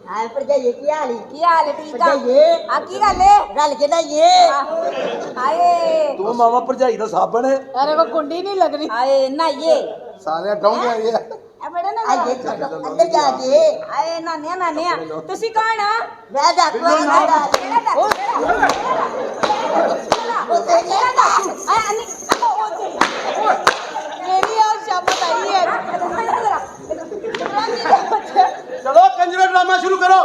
हां भरजाई की हाल है ठीक है हां की गल है रल के ना ये हाय तू मामा भरजाई दा साबन है अरे वो कुंडी नहीं लगनी हाय ना ये सारे डोंगे ये बड़ा ना अंदर जाके आए नानिया तुसी कौन हो मैं डाकू ओ तेरी डाकू आए अन्नी मेरी और शामत आई है चलो कंजरा ड्रामा शुरू करो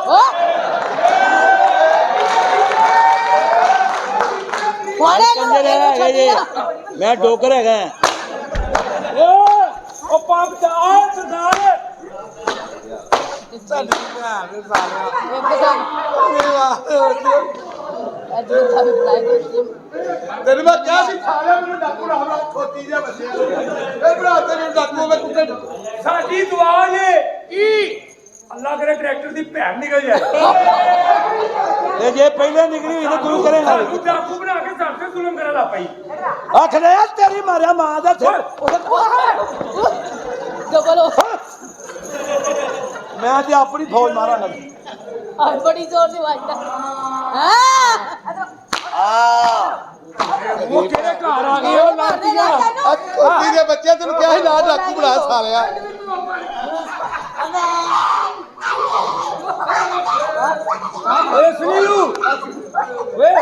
मैं डोकर है ओ पाप चाल सरदार चल यार साले तेरे मैं क्या सिखाया मेरे डाकू हमरा छोटी जे बच्चे ए बड़ा तेरे डाकू में कुत्ते साडी दुआ ये की अल्लाह करे डायरेक्टर दी भैन निकल जाए ये जे पहले निकली हुई तो तू करेगा डाकू बना के साथ से जुल्म करा ला पाई आख दे तेरी मारिया मां दा सिर डबल मैं ते अपनी फौज मारांगा और बड़ी जोर से वाजता हां वो केरे घर आ गए ओ लातिया छोटी दे बच्चे तेनु क्या ही ना डाकू बना सालिया ओए सुनीलू वे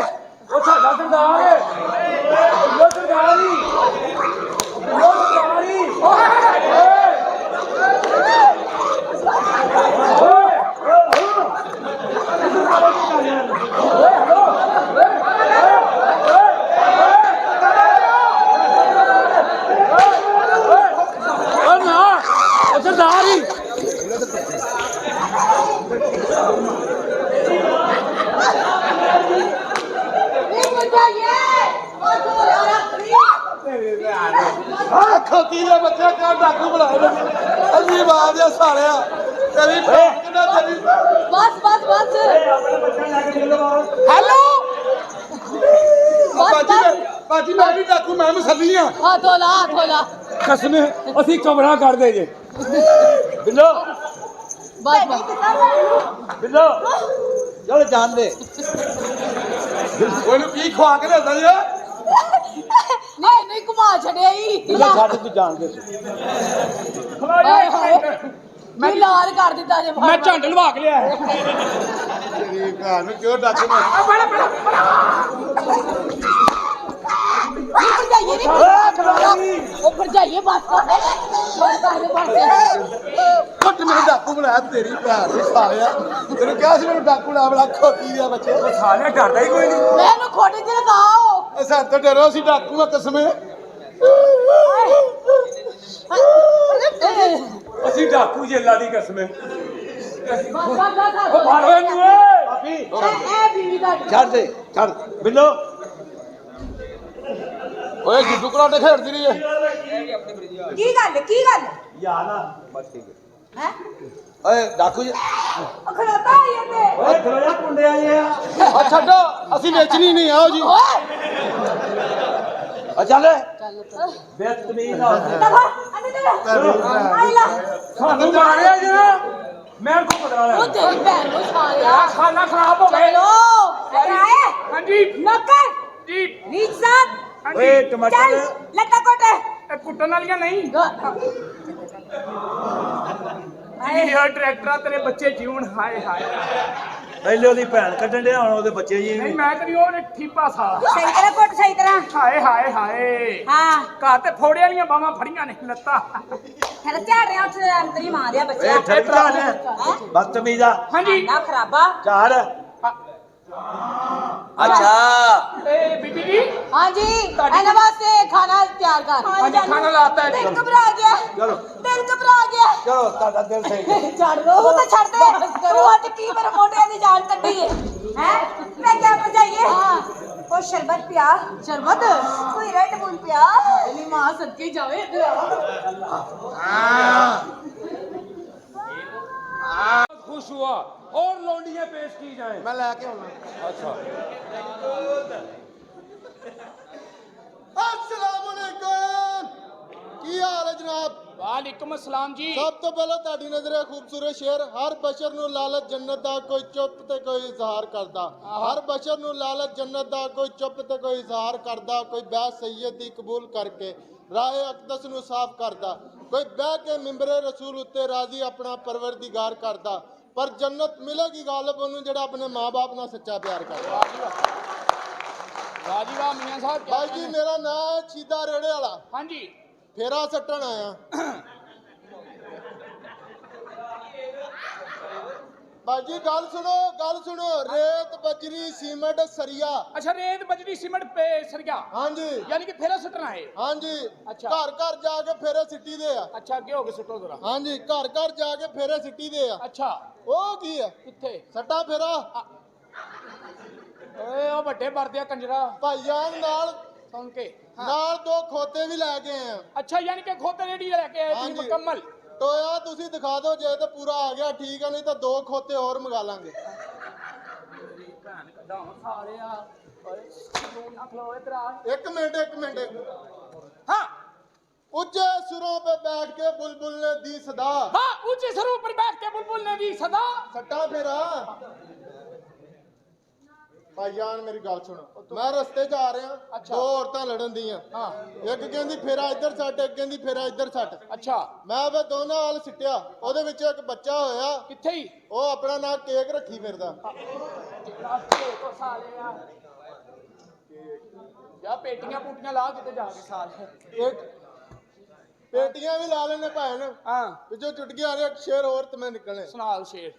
ओ साडा सरदार है वो सरदारी खोती दे बच्चे क्या डाकू बनाए अजीब बात है सालिया तेरी कितना तेरी बस हेलो बाजी मैं भी डाकू मैं मसली हां हां थोला कसम असि कमरा कर दे जे बिल्लो बस बिल्लो चल जान दे कोई की खवा के देता जे नहीं घुमा छड़े ही इला छाड़ तू जान दे मैं लाल कर दिता जे मैं झंड लवा के लिया तेरी भैन नु क्यों डाकू में ऊपर जाइए बस कुट मेरे डाकू बनाया तेरी भैन नु सालिया तेनु क्या सी मेरे डाकू ना बड़ा खोती दे बच्चे साले डरदा ही कोई नहीं मैनू खोटे च लगाओ साथ तो डरो सी डाकू में कसम असि डाकू जेला दी कसम ओ मारो इनु अभी ए बीवी दा छाड़ दे छाड़ बिल्लो ओए जिद्दू कराटे खेलदी रही है की गल यार ना बस ठीक हैं ओए डाकू जी खलोता है ये ते ओए थोड़ा कुंडे आए आ छड्डो असि बेचनी नहीं आओ जी चल बेतमीज ना दफा आइला सानू मारिया जे मैं को बदला ले ओ तेरी बहन को सालिया खाना खराब हो गया चलो आए हां जी नौकर जी रीच साहब ओए टमाटर लट्टा कोटे कुटन वालियां नहीं ये ट्रैक्टर तेरे बच्चे जीवन हाय पहले ओदी भैन कटण दे ਹੁਣ ਉਹਦੇ ਬੱਚੇ ਜੀ नहीं मैं तेरी और ठीपा सा सही तरह कोट सही तरह हाय हां ਘਰ ਤੇ ਫੋੜੇ ਵਾਲੀਆਂ ਬਾਵਾਂ ਫੜੀਆਂ ਨੇ ਲੱਤਾਂ ਫਿਰ ਝਾੜ ਰਿਹਾ ਉੱਥੇ ਅੰਤਰੀ ਮਾਂ ਦੇ ਬੱਚੇ ए ठग जान बदतमीजा ਹਾਂਜੀ ਨਾ ਖਰਾਬਾ झाड़ अच्छा ए बीबी जी हां जी एना वास्ते खाना तैयार कर हाँ जी खाना लाता है दिल घबरा गया चलो दिल घबरा गया चलो ताड़ा दिल सही छाड़ दो तू तो छड़ दे तू आज की मेरे मोटे दी जान कड्डी है हैं मैं क्या बजाइए हां ओ शरबत पिया शरबत कोई रेड बुल पिया मेरी मां सदके जावे खुश हुआ और लौंडियां पेश की जाए मैं लेके आऊंगा अच्छा अस्सलाम वालेकुम की हाल है जनाब ਵਾਲੇਕੁਮ ਅਸਲਾਮ ਜੀ। ਸਭ ਤੋਂ ਪਹਿਲਾਂ ਤੁਹਾਡੀ ਨਜ਼ਰੇ ਖੂਬਸੂਰਤ ਸ਼ੇਰ, ਹਰ ਬਸ਼ਰ ਨੂੰ ਲਾਲਚ ਜੰਨਤ ਦਾ, ਕੋਈ ਚੁੱਪ ਤੇ ਕੋਈ ਇਜ਼ਹਾਰ ਕਰਦਾ। ਹਰ ਬਸ਼ਰ ਨੂੰ ਲਾਲਚ ਜੰਨਤ ਦਾ, ਕੋਈ ਚੁੱਪ ਤੇ ਕੋਈ ਇਜ਼ਹਾਰ ਕਰਦਾ। ਕੋਈ ਬੈ ਸੈਯਦ ਦੀ ਕਬੂਲ ਕਰਕੇ ਰਾਹੇ ਅਕਦਸ ਨੂੰ ਸਾਫ਼ ਕਰਦਾ। ਕੋਈ ਬਹਿ ਕੇ ਮਿੰਬਰੇ ਰਸੂਲ ਉੱਤੇ ਰਾਜ਼ੀ ਆਪਣਾ ਪਰਵਰਦੀਗਾਰ ਕਰਦਾ। ਪਰ ਜੰਨਤ ਮਿਲੇਗੀ ਗਾਲਬ ਉਹਨੂੰ ਜਿਹੜਾ ਆਪਣੇ ਮਾਂ-ਬਾਪ ਨਾਲ ਸੱਚਾ ਪਿਆਰ ਕਰਦਾ। ਵਾਹ ਜੀ ਵਾਹ ਮੀਆਂ ਸਾਹਿਬ। ਭਾਈ ਜੀ ਮੇਰਾ ਨਾਮ ਹੈ ਸ਼ੀਦਾ ਰੇੜੇ ਵਾਲਾ, ਹਾਂਜੀ ਫੇਰਾ ਸੱਟਣ ਆਇਆ। ਭਾਈ ਜੀ ਗੱਲ ਸੁਣੋ, ਰੇਤ ਬਜਰੀ ਸੀਮੈਂਟ ਸਰੀਆ। ਅੱਛਾ ਰੇਤ ਬਜਰੀ ਸੀਮੈਂਟ ਪੇ ਸਰੀਆ, ਹਾਂਜੀ ਯਾਨੀ ਕਿ ਫੇਰਾ ਸੁੱਟਣਾ ਹੈ। ਹਾਂਜੀ ਅੱਛਾ। ਘਰ ਘਰ ਜਾ ਕੇ ਫੇਰੇ ਸਿੱਟੀ ਦੇ ਆ। ਅੱਛਾ ਅੱਗੇ ਹੋ ਕੇ ਸੁੱਟੋ ਜ਼ਰਾ। ਹਾਂਜੀ ਘਰ ਘਰ ਜਾ ਕੇ ਫੇਰੇ ਸਿੱਟੀ ਦੇ ਆ। ਅੱਛਾ ਉਹ ਕੀ ਆ? ਕਿੱਥੇ? ਸੱਟਾ ਫੇਰਾ। ਓਏ ਉਹ ਵੱਡੇ ਵਰਦਿਆ ਕੰਜਰਾ ਭਾਈਜਾਨ ਨਾਲ ਸੁਣ ਕੇ। ਨਾਲ 2 ਖੋਤੇ ਵੀ ਲੈ ਕੇ ਆਏ ਆ। ਅੱਛਾ ਯਾਨੀ ਕਿ ਖੋਤੇ ਰੇੜੀ ਲੈ ਕੇ ਆਏ ਤੁਸੀਂ ਹਾਂਜੀ। ਮੁਕੰਮਲ। ਟੋਇਆ ਤੁਸੀਂ ਦਿਖਾ ਦਿਓ, ਜੇ ਤਾਂ ਪੂਰਾ ਆ ਗਿਆ ਠੀਕ ਆ, ਨਹੀਂ ਤਾਂ 2 ਖੋਤੇ ਹੋਰ ਮੰਗਾ ਲਾਂਗੇ। ਮੇਰੀ ਭੈਣ ਕਦਾਂ ਸਾਰਿਆ ਓਏ ਨੂੰ ਨਾ ਖਲੋ ਇਧਰ ਆ। ਇੱਕ ਮਿੰਟ हाँ ਉੱਚੇ ਸੁਰੋਂ पे बैठ के बुलबुल ने दी सदा। हाँ ऊंचे सरों पर बैठ के बुलबुल ने दी सदा। सट्टा फेरा। ਭਾਈਜਾਨ ਮੇਰੀ ਗੱਲ ਸੁਣੋ, ਮੈਂ ਰਸਤੇ 'ਚ ਆ ਰਿਹਾ। ਅੱਛਾ। 2 ਔਰਤਾਂ ਲੜਨ ਦੀਆਂ। ਹਾਂ ਇੱਕ ਕਹਿੰਦੀ ਫੇਰਾ ਇੱਧਰ ਸੱਟ, ਇੱਕ ਕਹਿੰਦੀ ਫੇਰਾ ਇੱਧਰ ਸੱਟ। ਅੱਛਾ ਮੈਂ ਫਿਰ ਦੋਨਾਂ ਹਾਲ ਸਿੱਟਿਆ। ਉਹਦੇ ਵਿੱਚ ਇੱਕ ਬੱਚਾ ਹੋਇਆ, ਕਿੱਥੇ ਹੀ ਉਹ ਆਪਣਾ ਨਾਂ ਕੇਕ ਰੱਖੀ ਫਿਰਦਾ। तो सालिया या पेटियां पुटियां ला किते जाके साल ਇੱਕ ਪੇਟੀਆਂ ਵੀ ਲਾ ਲੈਣੇ ਭੈਣ। हां ਵਿੱਚੋਂ ਚੁਟਕੀਆਂ ਆ ਰਹੀਆਂ, ਇੱਕ ਸ਼ੇਰ ਹੋਰ ਤੇ ਮੈਂ ਨਿਕਲਣੇ। सुनाओ शेर।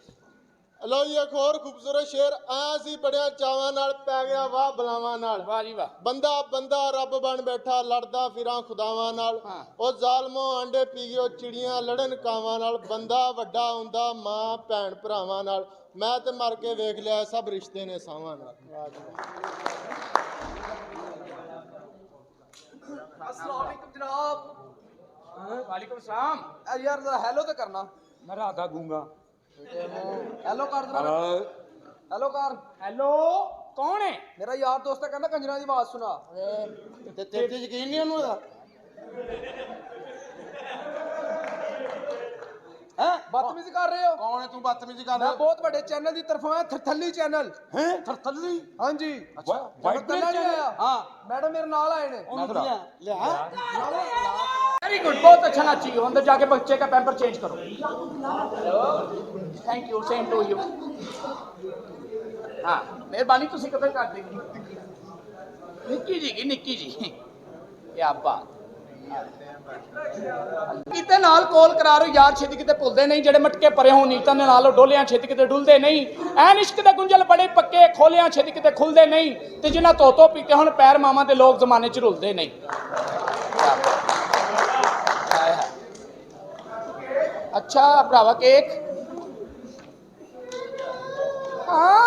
ਲਓ ਜੀ ਇੱਕ ਹੋਰ ਖੂਬਸੂਰਤ ਸ਼ੇਰ। ਆ ਸੀ ਬੜਿਆ ਚਾਵਾਂ ਨਾਲ, ਪੈ ਗਿਆ ਵਾਹ ਬਲਾਵਾਂ ਨਾਲ। वाह जी वाह। ਬੰਦਾ ਰੱਬ ਬਣ ਬੈਠਾ, ਲੜਦਾ ਫਿਰਾਂ ਖੁਦਾਵਾਂ ਨਾਲ। ਹਾਂ। ਉਹ ਜ਼ਾਲਮੋ ਆਂਡੇ ਪੀ ਗਿਓ, ਚਿੜੀਆਂ ਲੜਨ ਕਾਵਾਂ ਨਾਲ। ਬੰਦਾ ਵੱਡਾ ਹੁੰਦਾ ਮਾਂ ਭੈਣ ਭਰਾਵਾਂ ਨਾਲ। ਮੈਂ ਤੇ ਮਰ ਕੇ ਵੇਖ ਲਿਆ, ਸਭ ਰਿਸ਼ਤੇ ਨੇ ਸਾਵਾਂ ਨਾਲ। अस्सलाम वालेकुम जनाब। वालेकुम सलाम। यार जरा हेलो तो करना। मैं राधा गूंगा। हेलो कर जरा। हेलो कर। हेलो कौन है? मेरा यार दोस्त है, कहना कंजरा की आवाज सुना। ਤੇ ਤੇਰੇ ਤੇ ਯਕੀਨ ਨਹੀਂ ਉਹਨੂੰ ਦਾ? हैं बदतमीजी कर रहे हो? ਕੌਣ ਹੈ ਤੂੰ ਬਦਤਮੀਜ਼ੀ ਕਰ मैं बहुत बड़े चैनल की तरफों है, थरथली चैनल। ਹੈ ਥਰਥਲੀ। हाँ जी। ਅੱਛਾ वाइट नहीं आया। ਹਾਂ मैडम मेरे नाल आए ने। ਲਿਆ वेरी गुड, बहुत अच्छा ना चाहिए। अंदर जाके बच्चे का पैम्पर चेंज करो। Thank you, same to you. हाँ मेहरबानी तुसी कदर कर देगी। निक्की जी क्या बात। ਕਿਤੇ ਨਾਲ ਕੋਲ ਕਰਾ ਰੋ ਯਾਰ, ਛੇਤੀ ਕਿਤੇ ਭੁੱਲਦੇ ਨਹੀਂ। ਜਿਹੜੇ ਮਟਕੇ ਪਰੇ ਹੋਣ ਨੀਤਾਂ ਦੇ ਨਾਲ ਡੋਲਿਆਂ ਛੇਤੀ ਕਿਤੇ ਡੁੱਲਦੇ ਨਹੀਂ। ਐਨ ਇਸ਼ਕ ਦੇ ਗੁੰਝਲ ਬੜੇ ਪੱਕੇ, ਖੋਲਿਆਂ ਛੇਤੀ ਕਿਤੇ ਖੁੱਲਦੇ ਨਹੀਂ। ਤੇ ਜਿਨ੍ਹਾਂ ਤੋਤੋ ਪੀਤੇ ਹੁਣ ਪੈਰ ਮਾਵਾਂ ਦੇ ਲੋਕ ਜ਼ਮਾਨੇ 'ਚ ਰੁਲਦੇ ਨਹੀਂ। ਅੱਛਾ ਭਰਾਵਾ ਕੇਕ। ਹਾਂ